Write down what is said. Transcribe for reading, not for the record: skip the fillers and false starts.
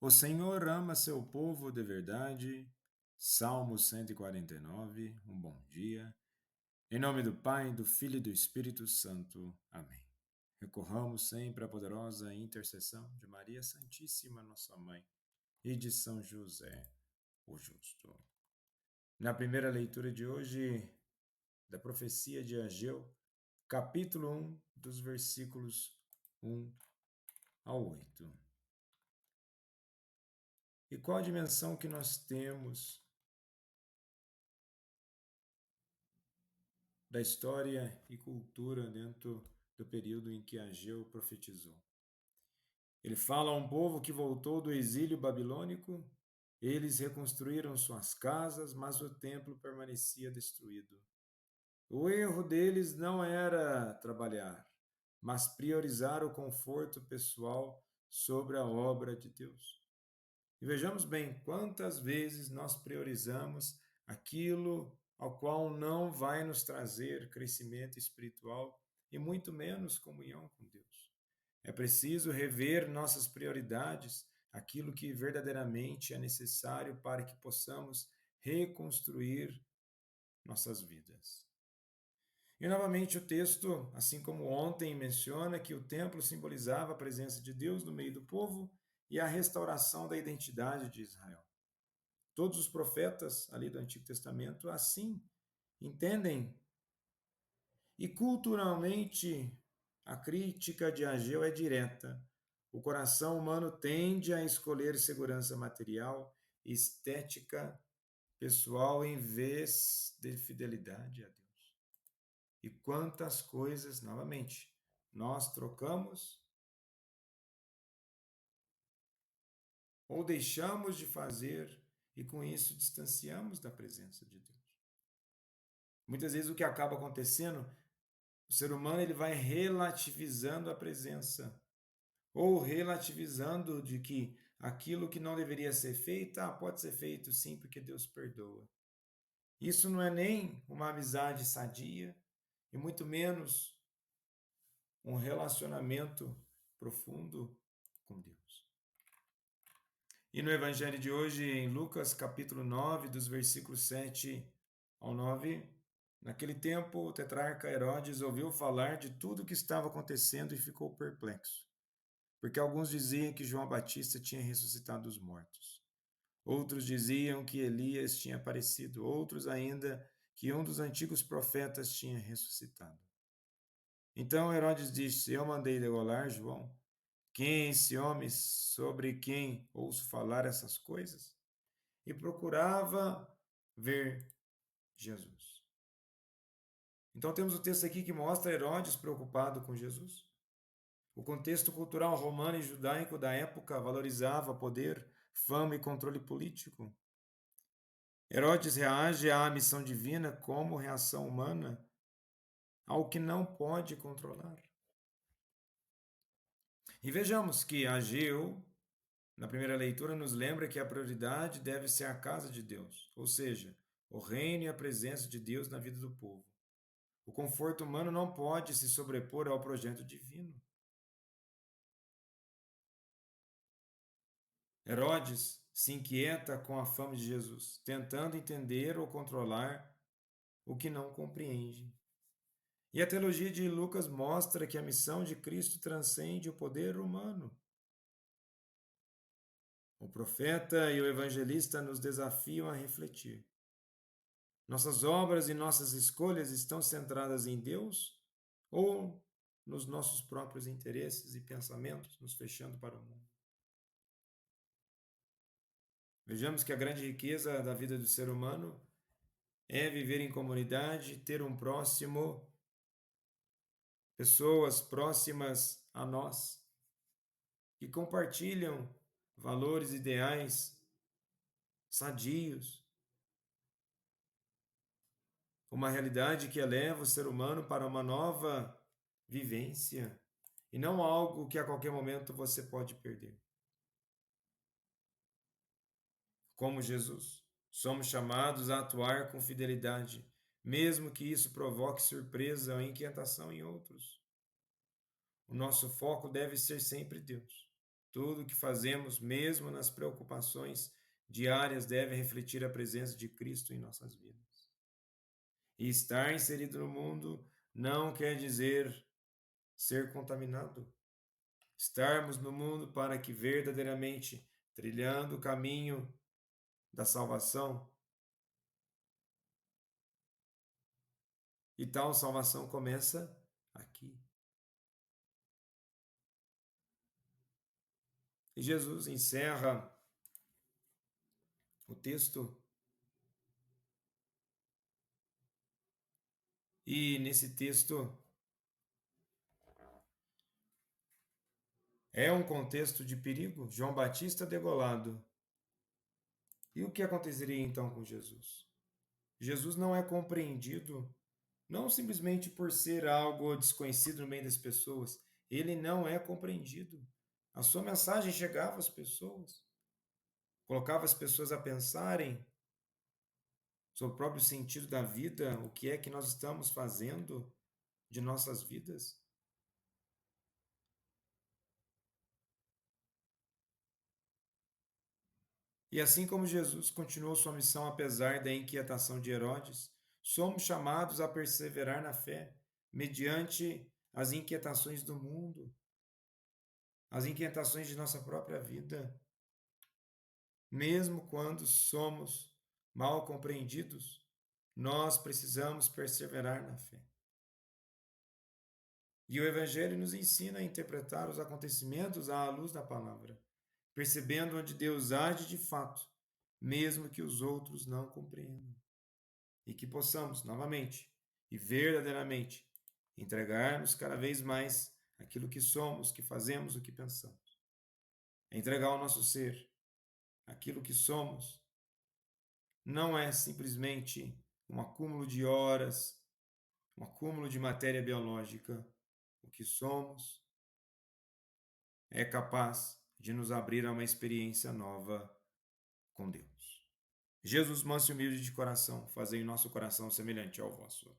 O Senhor ama seu povo de verdade. Salmo 149. Um bom dia. Em nome do Pai, do Filho e do Espírito Santo. Amém. Recorramos sempre à poderosa intercessão de Maria Santíssima, nossa Mãe, e de São José, o Justo. Na primeira leitura de hoje, da profecia de Ageu, capítulo 1, dos versículos 1 ao 8. E qual a dimensão que nós temos da história e cultura dentro do período em que Ageu profetizou? Ele fala a um povo que voltou do exílio babilônico. Eles reconstruíram suas casas, mas o templo permanecia destruído. O erro deles não era trabalhar, mas priorizar o conforto pessoal sobre a obra de Deus. E vejamos bem quantas vezes nós priorizamos aquilo ao qual não vai nos trazer crescimento espiritual e muito menos comunhão com Deus. É preciso rever nossas prioridades, aquilo que verdadeiramente é necessário para que possamos reconstruir nossas vidas. E novamente o texto, assim como ontem, menciona que o templo simbolizava a presença de Deus no meio do povo e a restauração da identidade de Israel. Todos os profetas ali do Antigo Testamento assim entendem. E culturalmente, a crítica de Ageu é direta. O coração humano tende a escolher segurança material, estética pessoal em vez de fidelidade a Deus. E quantas coisas, novamente, nós trocamos ou deixamos de fazer e com isso distanciamos da presença de Deus. Muitas vezes o que acaba acontecendo, o ser humano ele vai relativizando a presença ou relativizando de que aquilo que não deveria ser feito, pode ser feito sim, porque Deus perdoa. Isso não é nem uma amizade sadia e muito menos um relacionamento profundo com Deus. E no evangelho de hoje, em Lucas capítulo 9, dos versículos 7 ao 9, naquele tempo o tetrarca Herodes ouviu falar de tudo o que estava acontecendo e ficou perplexo, porque alguns diziam que João Batista tinha ressuscitado dos mortos. Outros diziam que Elias tinha aparecido, outros ainda que um dos antigos profetas tinha ressuscitado. Então Herodes disse: Eu mandei degolar João. Quem é esse homem sobre quem ouço falar essas coisas? E procurava ver Jesus. Então temos o texto aqui que mostra Herodes preocupado com Jesus. O contexto cultural romano e judaico da época valorizava poder, fama e controle político. Herodes reage à missão divina como reação humana ao que não pode controlar. E vejamos que Ageu, na primeira leitura, nos lembra que a prioridade deve ser a casa de Deus, ou seja, o reino e a presença de Deus na vida do povo. O conforto humano não pode se sobrepor ao projeto divino. Herodes se inquieta com a fama de Jesus, tentando entender ou controlar o que não compreende. E a teologia de Lucas mostra que a missão de Cristo transcende o poder humano. O profeta e o evangelista nos desafiam a refletir. Nossas obras e nossas escolhas estão centradas em Deus ou nos nossos próprios interesses e pensamentos, nos fechando para o mundo? Vejamos que a grande riqueza da vida do ser humano é viver em comunidade, ter um próximo, pessoas próximas a nós, que compartilham valores, ideais sadios, uma realidade que eleva o ser humano para uma nova vivência e não algo que a qualquer momento você pode perder. Como Jesus, somos chamados a atuar com fidelidade, mesmo que isso provoque surpresa ou inquietação em outros. O nosso foco deve ser sempre Deus. Tudo o que fazemos, mesmo nas preocupações diárias, deve refletir a presença de Cristo em nossas vidas. E estar inserido no mundo não quer dizer ser contaminado. Estarmos no mundo para que verdadeiramente, trilhando o caminho da salvação, e tal salvação começa aqui. E Jesus encerra o texto, e nesse texto é um contexto de perigo. João Batista degolado. E o que aconteceria então com Jesus? Jesus não é compreendido não simplesmente por ser algo desconhecido no meio das pessoas, ele não é compreendido. A sua mensagem chegava às pessoas, colocava as pessoas a pensarem sobre o próprio sentido da vida, o que é que nós estamos fazendo de nossas vidas. E assim como Jesus continuou sua missão apesar da inquietação de Herodes, somos chamados a perseverar na fé, mediante as inquietações do mundo, as inquietações de nossa própria vida. Mesmo quando somos mal compreendidos, nós precisamos perseverar na fé. E o Evangelho nos ensina a interpretar os acontecimentos à luz da palavra, percebendo onde Deus age de fato, mesmo que os outros não compreendam. E que possamos, novamente e verdadeiramente, entregarmos cada vez mais aquilo que somos, que fazemos, o que pensamos. Entregar o nosso ser, aquilo que somos, não é simplesmente um acúmulo de horas, um acúmulo de matéria biológica. O que somos é capaz de nos abrir a uma experiência nova com Deus. Jesus, manso e humilde de coração, fazei em nosso coração semelhante ao vosso.